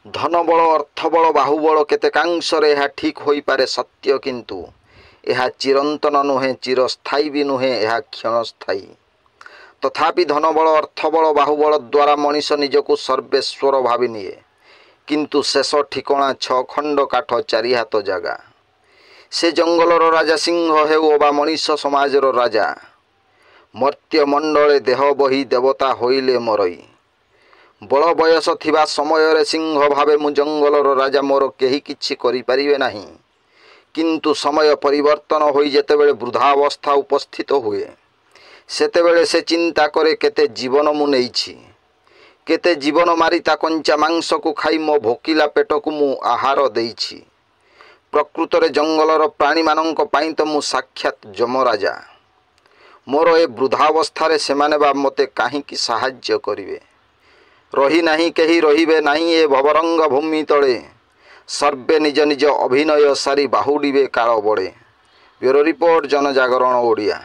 धनबल अर्थबल बाहुबल केतेकांशरे यह ठीक हो पारे सत्य, किंतु यह चिरंतन नुहे, चिरस्थायी भी नुहे, यह क्षणस्थायी। तथापि धनबल अर्थबल बाहुबल द्वारा मनीष निजको सर्वेश्वर भावी निए, किंतु शेष ठिकणा 6 खंड काठ 4 हाथ जगह। से जंगलर राजा सिंह हेउ बा मनीष समाजर राजा, मर्त्य मंडले देह बही देवता होइले मरई। बल बयस थिबा समय सिंह भावे मु जंगलर राजा, मोर केही किछि करि परिबे नाही। किंतु समय परिवर्तन होई जेतेबेले वृद्धावस्था उपस्थित हुए, सेतेबेले से चिंता करे केते जीवन मु नेइछि, केते जीवन मारी ता कंचा मांस को खाई मो भोकिला पेट को मु आहार देइछि। प्रकृत रे जंगलर प्राणी मानंक पाई तो मु साक्षात जमराजा। मोर ए वृद्धावस्था रे सेमाने बा मते काहींकि साहाय्य करिवे। रही नाही केही रहिबे नाही ए भवरंग भूमि तले, सर्वे निज निज अभिनय सारी बाहुडिबे काल बड़े। ब्यूरो रिपोर्ट, जनजागरण ओडिया।